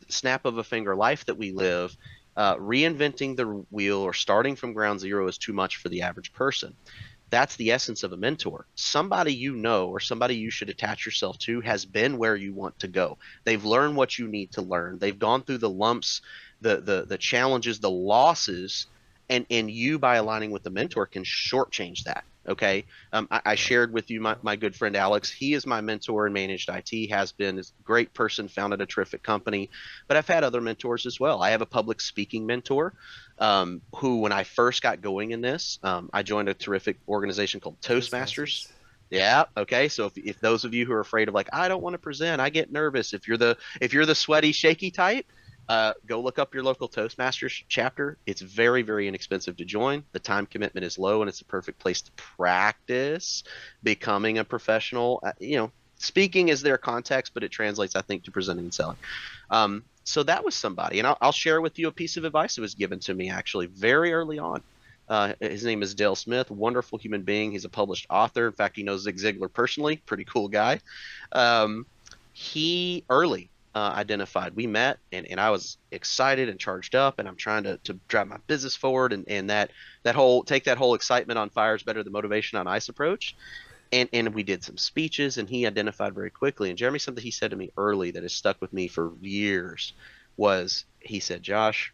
snap of a finger life that we live, reinventing the wheel or starting from ground zero is too much for the average person. That's the essence of a mentor. Somebody you know or somebody you should attach yourself to has been where you want to go. They've learned what you need to learn. They've gone through the lumps, the challenges, the losses, and you by aligning with the mentor can shortchange that. Okay. I shared with you my good friend Alex. He is my mentor in managed IT, has been a great person, founded a terrific company. But I've had other mentors as well. I have a public speaking mentor who, when I first got going in this, I joined a terrific organization called Toastmasters. Toastmasters. Yeah. Okay. So if those of you who are afraid of like, I don't want to present, I get nervous. If you're the sweaty, shaky type, go look up your local Toastmasters chapter. It's very, very inexpensive to join. The time commitment is low, and it's a perfect place to practice becoming a professional. Speaking is their context, but it translates, I think, to presenting and selling. So that was somebody, and I'll share with you a piece of advice that was given to me actually very early on. His name is Dale Smith, wonderful human being. He's a published author. In fact, he knows Zig Ziglar personally. Pretty cool guy. Um, he early identified. We met, and I was excited and charged up, and I'm trying to drive my business forward, and that whole take that whole excitement on fire is better than motivation on ice approach. And we did some speeches, and he identified very quickly. And Jeremy, something he said to me early that has stuck with me for years was he said, Josh,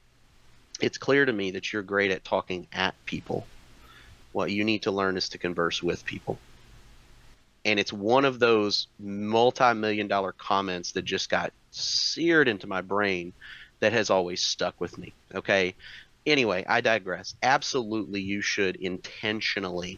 it's clear to me that you're great at talking at people. What you need to learn is to converse with people. And it's one of those multi-million dollar comments that just got seared into my brain that has always stuck with me. Okay. Anyway, I digress. Absolutely, you should intentionally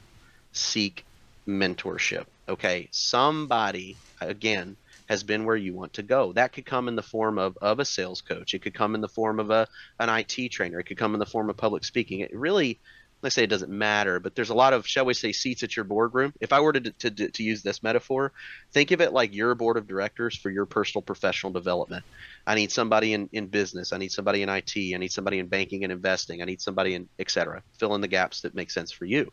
seek mentorship. Okay. Somebody, again, has been where you want to go. That could come in the form of a sales coach. It could come in the form of an IT trainer. It could come in the form of public speaking. It really, let's say it doesn't matter, but there's a lot of, shall we say, seats at your boardroom. If I were to use this metaphor, think of it like your board of directors for your personal professional development. I need somebody in business. I need somebody in IT. I need somebody in banking and investing. I need somebody in et cetera. Fill in the gaps that make sense for you.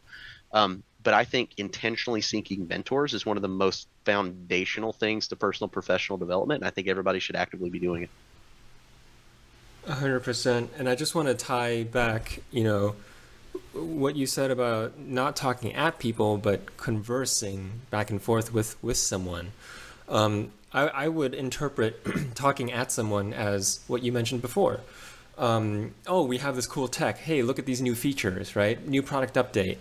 But I think intentionally seeking mentors is one of the most foundational things to personal professional development. And I think everybody should actively be doing it. 100%. And I just want to tie back, what you said about not talking at people, but conversing back and forth with someone. I would interpret talking at someone as what you mentioned before. Oh, we have this cool tech. Hey, look at these new features, right? New product update.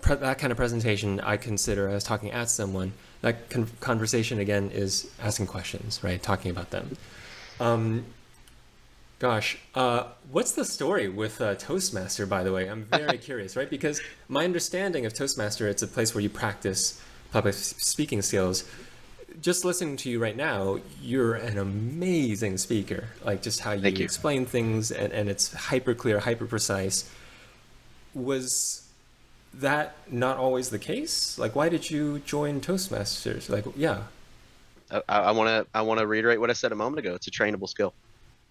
That kind of presentation I consider as talking at someone. That conversation, again, is asking questions, right? Talking about them. Um, Gosh, what's the story with Toastmaster, by the way? I'm very curious, right? Because my understanding of Toastmaster, it's a place where you practice public speaking skills. Just listening to you right now, you're an amazing speaker. Like just how Thank you you. explain things, and it's hyper clear, hyper precise. Was that not always the case? Like, why did you join Toastmasters? Like, yeah. I want to reiterate what I said a moment ago. It's a trainable skill,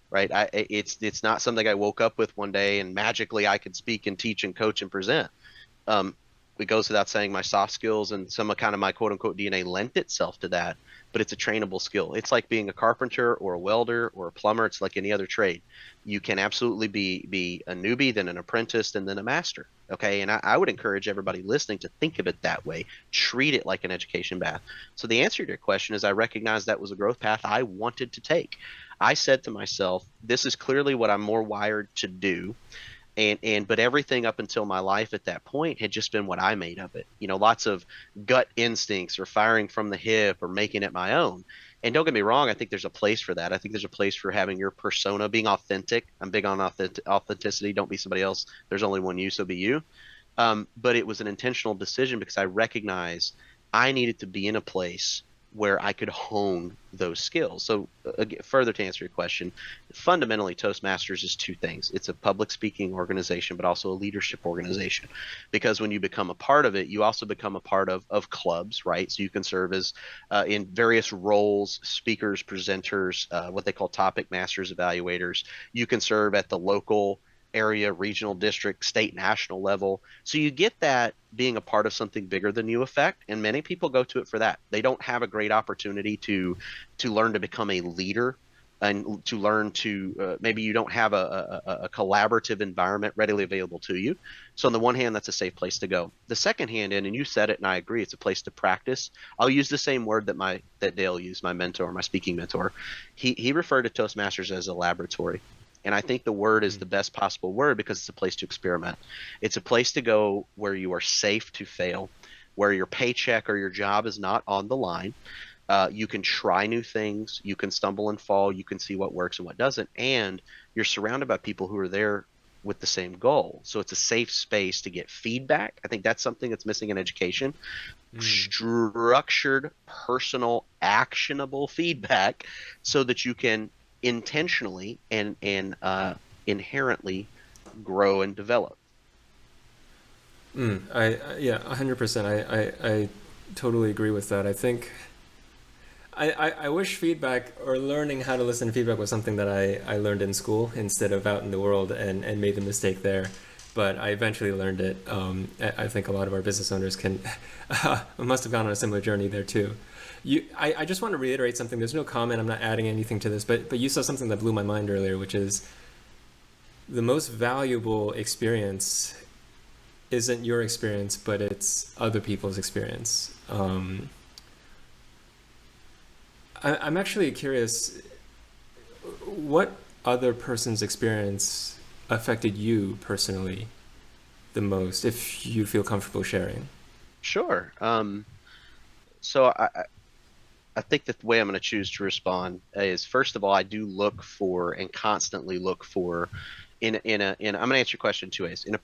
right? It's not something I woke up with one day and magically I could speak and teach and coach and present. Um, it goes without saying my soft skills and some kind of my quote unquote DNA lent itself to that, but it's a trainable skill. It's like being a carpenter or a welder or a plumber. It's like any other trade. You can absolutely be a newbie, then an apprentice, and then a master. Okay. And I would encourage everybody listening to think of it that way. Treat it like an education path. So the answer to your question is I recognize that was a growth path I wanted to take. I said to myself, this is clearly what I'm more wired to do, and but everything up until my life at that point had just been what I made of it. Lots of gut instincts or firing from the hip or making it my own. And don't get me wrong, I think there's a place for that. I think there's a place for having your persona, being authentic. I'm big on authenticity. Don't be somebody else. There's only one you, so be you. But it was an intentional decision because I recognized I needed to be in a place where I could hone those skills. So, further to answer your question, fundamentally, Toastmasters is two things. It's a public speaking organization, but also a leadership organization. Because when you become a part of it, you also become a part of clubs, right? So you can serve as in various roles, speakers, presenters, what they call topic masters, evaluators. You can serve at the local, area, regional, district, state, national level. So you get that being a part of something bigger than you effect, and many people go to it for that. They don't have a great opportunity to learn to become a leader and to learn to maybe you don't have a collaborative environment readily available to you. So on the one hand, that's a safe place to go. The second hand, and you said it, and I agree, it's a place to practice. I'll use the same word that Dale used, my mentor, my speaking mentor. He referred to Toastmasters as a laboratory. And I think the word is the best possible word because it's a place to experiment. It's a place to go where you are safe to fail, where your paycheck or your job is not on the line. You can try new things, you can stumble and fall, you can see what works and what doesn't, and you're surrounded by people who are there with the same goal. So it's a safe space to get feedback. I think that's something that's missing in education. Mm. Structured, personal, actionable feedback so that you can intentionally and inherently grow and develop. Yeah, 100%. I totally agree with that. I think I wish feedback or learning how to listen to feedback was something that I learned in school instead of out in the world and made the mistake there. But I eventually learned it. I think a lot of our business owners can must have gone on a similar journey there too. I just want to reiterate something. There's no comment. I'm not adding anything to this, but you saw something that blew my mind earlier, which is the most valuable experience isn't your experience, but it's other people's experience. I'm actually curious, what other person's experience affected you personally the most, if you feel comfortable sharing? Sure. So I think that the way I'm going to choose to respond is first of all, I do look for and constantly look for I'm going to answer your question two ways. In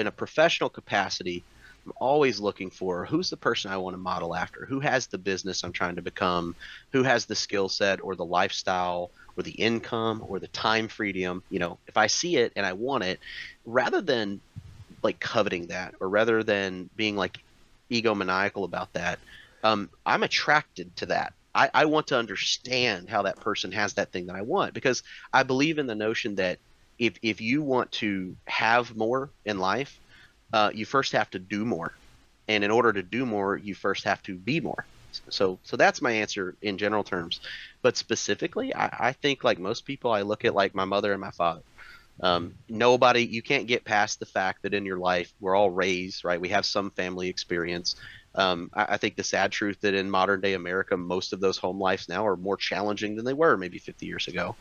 a professional capacity, I'm always looking for who's the person I want to model after, who has the business I'm trying to become, who has the skill set or the lifestyle or the income or the time freedom. If I see it and I want it, rather than like coveting that or rather than being like egomaniacal about that, I'm attracted to that. I want to understand how that person has that thing that I want because I believe in the notion that if you want to have more in life, you first have to do more, and in order to do more, you first have to be more. So that's my answer in general terms. But specifically, I think like most people, I look at like my mother and my father. Nobody, you can't get past the fact that in your life, we're all raised, right? We have some family experience. I think the sad truth that in modern day America, most of those home lives now are more challenging than they were maybe 50 years ago.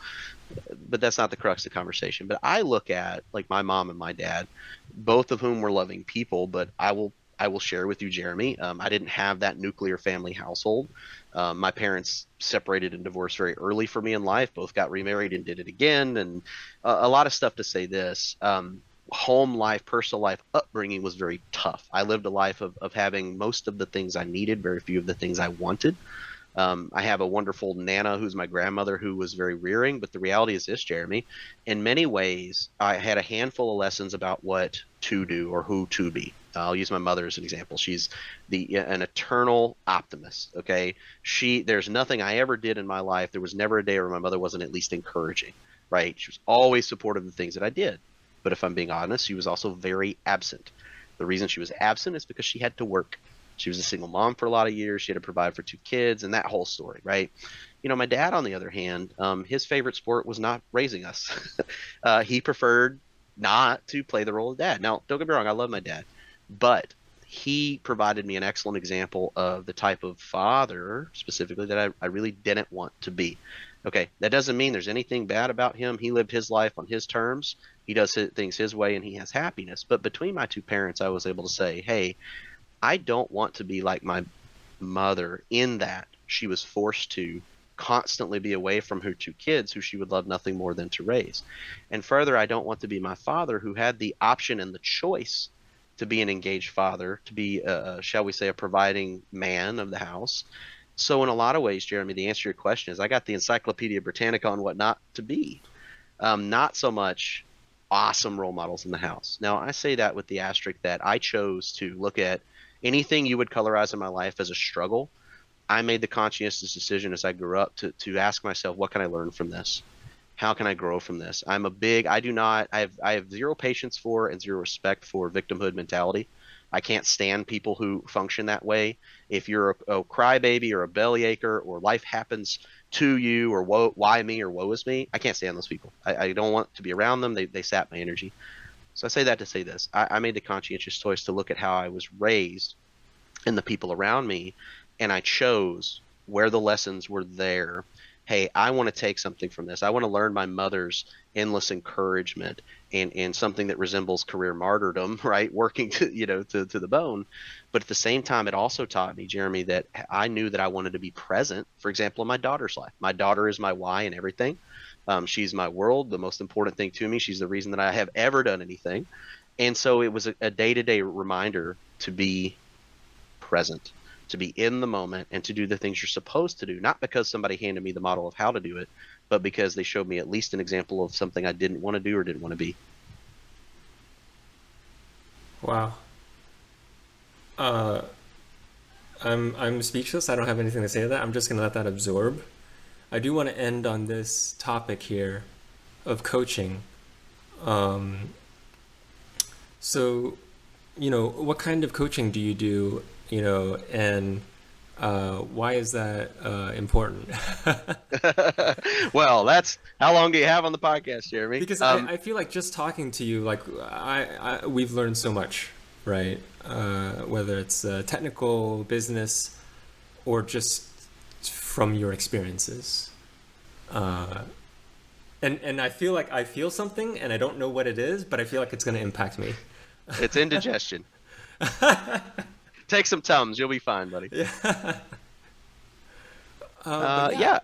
But that's not the crux of the conversation. But I look at like my mom and my dad, both of whom were loving people, but I will share with you, Jeremy. I didn't have that nuclear family household. My parents separated and divorced very early for me in life. Both got remarried and did it again, and a lot of stuff to say this. Home life, personal life, upbringing was very tough. I lived a life of having most of the things I needed, very few of the things I wanted. I have a wonderful Nana who's my grandmother who was very rearing, but the reality is this, Jeremy. In many ways, I had a handful of lessons about what to do or who to be. I'll use my mother as an example. She's an eternal optimist. Okay, there's nothing I ever did in my life. There was never a day where my mother wasn't at least encouraging. Right? She was always supportive of the things that I did. But if I'm being honest, she was also very absent. The reason she was absent is because she had to work. She was a single mom for a lot of years. She had to provide for two kids and that whole story, right? My dad, on the other hand, his favorite sport was not raising us. He preferred not to play the role of dad. Now, don't get me wrong, I love my dad, but he provided me an excellent example of the type of father specifically that I really didn't want to be. Okay, that doesn't mean there's anything bad about him. He lived his life on his terms. He does things his way and he has happiness. But between my two parents, I was able to say, hey, I don't want to be like my mother in that she was forced to constantly be away from her two kids who she would love nothing more than to raise. And further, I don't want to be my father who had the option and the choice to be an engaged father, to be, shall we say, a providing man of the house. So, in a lot of ways, Jeremy, the answer to your question is I got the Encyclopedia Britannica on what not to be. Not so much awesome role models in the house. Now, I say that with the asterisk that I chose to look at anything you would colorize in my life as a struggle. I made the conscientious decision as I grew up to ask myself, what can I learn from this? How can I grow from this? I have zero patience for and zero respect for victimhood mentality. I can't stand people who function that way. If you're a crybaby or a bellyacher or life happens to you or why me or woe is me, I can't stand those people. I don't want to be around them. They sap my energy. So I say that to say this. I made the conscientious choice to look at how I was raised and the people around me, and I chose where the lessons were there. Hey, I want to take something from this. I want to learn my mother's endless encouragement and something that resembles career martyrdom, right? Working to the bone. But at the same time, it also taught me, Jeremy, that I knew that I wanted to be present, for example, in my daughter's life. My daughter is my why and everything. She's my world, the most important thing to me. She's the reason that I have ever done anything. And so it was a day-to-day reminder to be present, to be in the moment, and to do the things you're supposed to do, not because somebody handed me the model of how to do it, but because they showed me at least an example of something I didn't want to do or didn't want to be. Wow. Uh, I'm speechless. I don't have anything to say to that. I'm just gonna let that absorb. I do want to end on this topic here of coaching. Um, so, what kind of coaching do you do? And why is that important? Well, that's how long do you have on the podcast, Jeremy? Because I feel like just talking to you, like we've learned so much, right? Whether it's technical, business, or just from your experiences. Uh, and I feel like I feel something, and I don't know what it is, but I feel like it's going to impact me. It's indigestion. Take some Tums, you'll be fine, buddy. Yeah. But yeah. Yeah,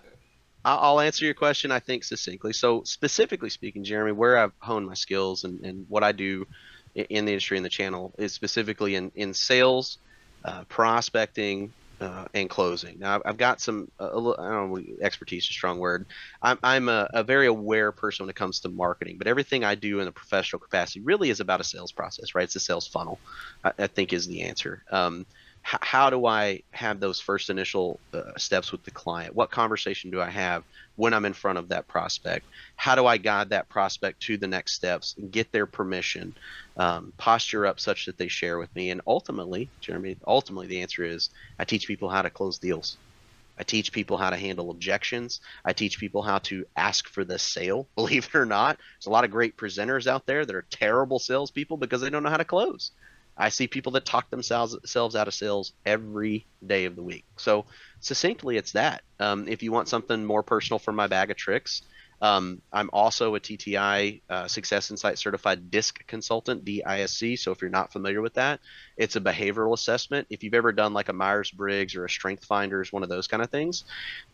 I'll answer your question, I think, succinctly. So, specifically speaking, Jeremy, where I've honed my skills and what I do in the industry and the channel is specifically in sales, prospecting, and closing. Now, I've got some, I don't know, expertise is a strong word. I'm a very aware person when it comes to marketing, but everything I do in a professional capacity really is about a sales process, right? It's a sales funnel, I think is the answer. How do I have those first initial steps with the client? What conversation do I have when I'm in front of that prospect? How do I guide that prospect to the next steps and get their permission, posture up such that they share with me? And ultimately, Jeremy, ultimately the answer is I teach people how to close deals. I teach people how to handle objections. I teach people how to ask for the sale. Believe it or not, there's a lot of great presenters out there that are terrible salespeople because they don't know how to close. I see people that talk themselves out of sales every day of the week. So succinctly, it's that. If you want something more personal from my bag of tricks, I'm also a TTI Success Insight Certified DISC consultant, DISC. So if you're not familiar with that, it's a behavioral assessment. If you've ever done like a Myers-Briggs or a Strength Finders, one of those kind of things,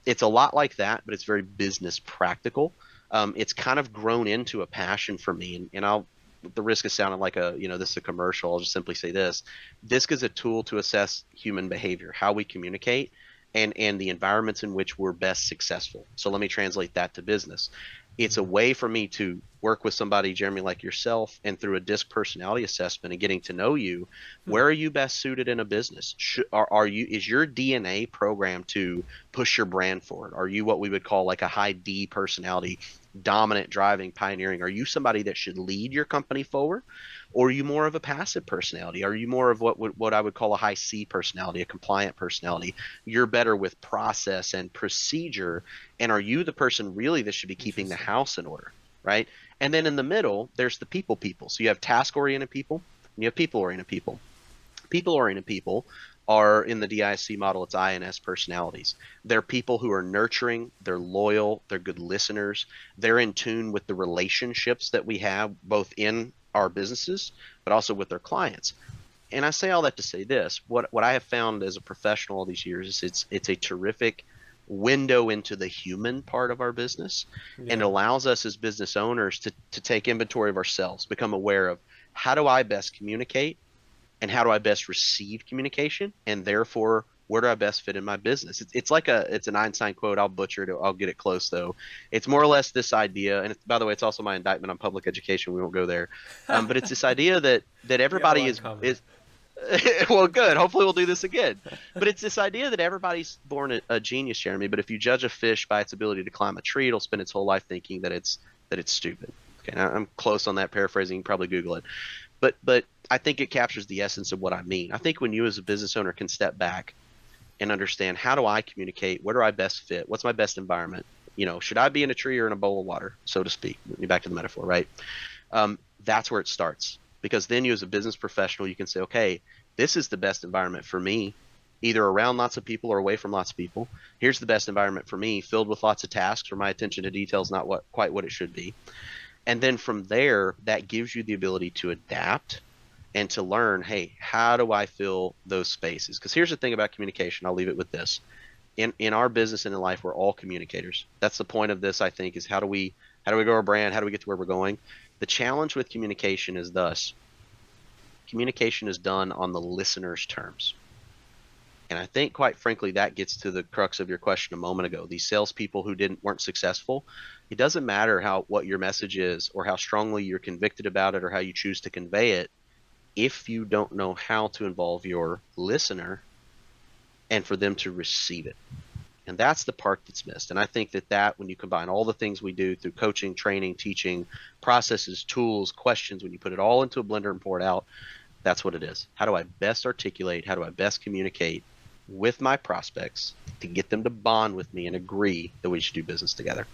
it's a lot like that, but it's very business practical. It's kind of grown into a passion for me, and I'll at the risk of sounding like this is a commercial, I'll just simply say this. DISC is a tool to assess human behavior, how we communicate, and the environments in which we're best successful. So let me translate that to business. It's a way for me to work with somebody, Jeremy, like yourself, and through a DISC personality assessment and getting to know you, Hmm. where are you best suited in a business? Are you, is your DNA programmed to push your brand forward? Are you what we would call like a high D personality, dominant, driving, pioneering? Are you somebody that should lead your company forward? Or are you more of a passive personality? Are you more of what I would call a high C personality, a compliant personality? You're better with process and procedure. And are you the person really that should be keeping the Interesting. house in order? Right. And then in the middle, there's the people. So you have task oriented people and you have people oriented people. People oriented people are in the DISC model, it's INS personalities. They're people who are nurturing, they're loyal, they're good listeners, they're in tune with the relationships that we have both in our businesses, but also with their clients. And I say all that to say this: what I have found as a professional all these years is it's a terrific window into the human part of our business, and Yeah. allows us as business owners to take inventory of ourselves, become aware of how do I best communicate and how do I best receive communication, and therefore where do I best fit in my business? It's like it's an Einstein quote. I'll butcher it. I'll get it close though. It's more or less this idea, and by the way, it's also my indictment on public education. We won't go there, but it's this idea that We have a everybody lot in common. is well, good. Hopefully, we'll do this again. But it's this idea that everybody's born a genius, Jeremy. But if you judge a fish by its ability to climb a tree, it'll spend its whole life thinking that it's stupid. Okay, now I'm close on that paraphrasing. You can probably Google it. But I think it captures the essence of what I mean. I think when you as a business owner can step back and understand how do I communicate, where do I best fit, what's my best environment, should I be in a tree or in a bowl of water, so to speak? Back to the metaphor, right? That's where it starts. Because then you as a business professional, you can say, okay, this is the best environment for me, either around lots of people or away from lots of people. Here's the best environment for me, filled with lots of tasks where my attention to detail is not quite what it should be. And then from there, that gives you the ability to adapt and to learn, hey, how do I fill those spaces? Because here's the thing about communication. I'll leave it with this. In our business and in life, we're all communicators. That's the point of this, I think, is how do we grow our brand? How do we get to where we're going? The challenge with communication is thus: communication is done on the listener's terms. And I think, quite frankly, that gets to the crux of your question a moment ago. These salespeople who weren't successful, it doesn't matter what your message is or how strongly you're convicted about it or how you choose to convey it, if you don't know how to involve your listener and for them to receive it. And that's the part that's missed. And I think that when you combine all the things we do through coaching, training, teaching, processes, tools, questions, when you put it all into a blender and pour it out, that's what it is. How do I best articulate? How do I best communicate with my prospects to get them to bond with me and agree that we should do business together?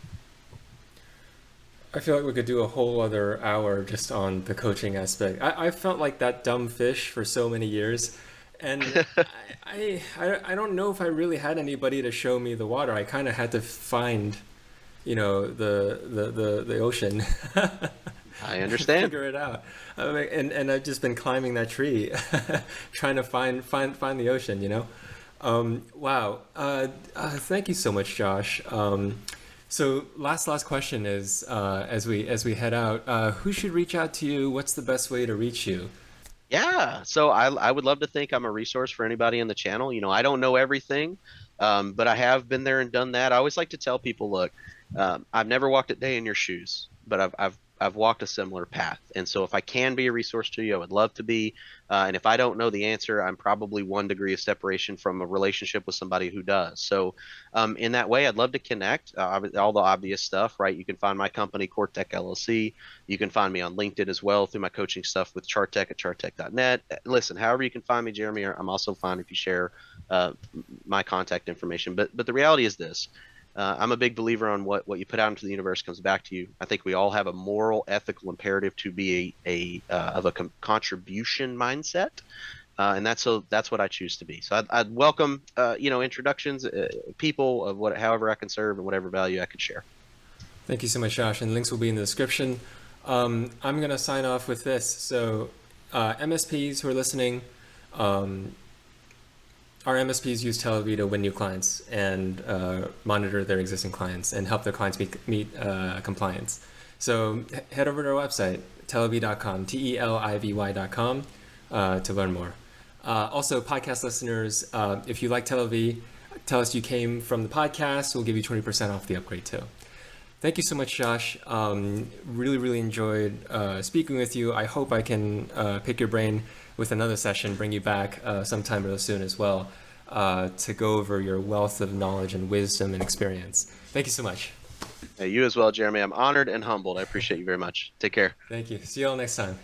I feel like we could do a whole other hour just on the coaching aspect. I felt like that dumb fish for so many years, and I don't know if I really had anybody to show me the water. I kind of had to find, the ocean. I understand. Figure it out. I mean, and I've just been climbing that tree, trying to find the ocean. Wow. Thank you so much, Josh. So last question is, as we head out, who should reach out to you? What's the best way to reach you? Yeah, so I would love to think I'm a resource for anybody in the channel. I don't know everything, but I have been there and done that. I always like to tell people, look, I've never walked a day in your shoes, but I've walked a similar path. And so if I can be a resource to you, I would love to be. And if I don't know the answer, I'm probably 1 degree of separation from a relationship with somebody who does. So in that way, I'd love to connect. All the obvious stuff, right? You can find my company, Cortec LLC. You can find me on LinkedIn as well through my coaching stuff with Chartech at chartech.net. Listen, however you can find me, Jeremy, I'm also fine if you share uh, my contact information. But the reality is this: I'm a big believer on what you put out into the universe comes back to you. I think we all have a moral, ethical imperative to be a contribution mindset, and that's what I choose to be. So I'd welcome introductions, people of however I can serve and whatever value I can share. Thank you so much, Josh. And links will be in the description. I'm gonna sign off with this. So, MSPs who are listening, um, our MSPs use Telivy to win new clients and monitor their existing clients and help their clients meet compliance. So head over to our website, telivy.com, telivy.com, to learn more. Also, podcast listeners, if you like Telivy, tell us you came from the podcast. We'll give you 20% off the upgrade too. Thank you so much, Josh. Really, really enjoyed speaking with you. I hope I can pick your brain with another session, bring you back sometime real soon as well to go over your wealth of knowledge and wisdom and experience. Thank you so much. You as well, Jeremy. I'm honored and humbled. I appreciate you very much. Take care. Thank you. See you all next time.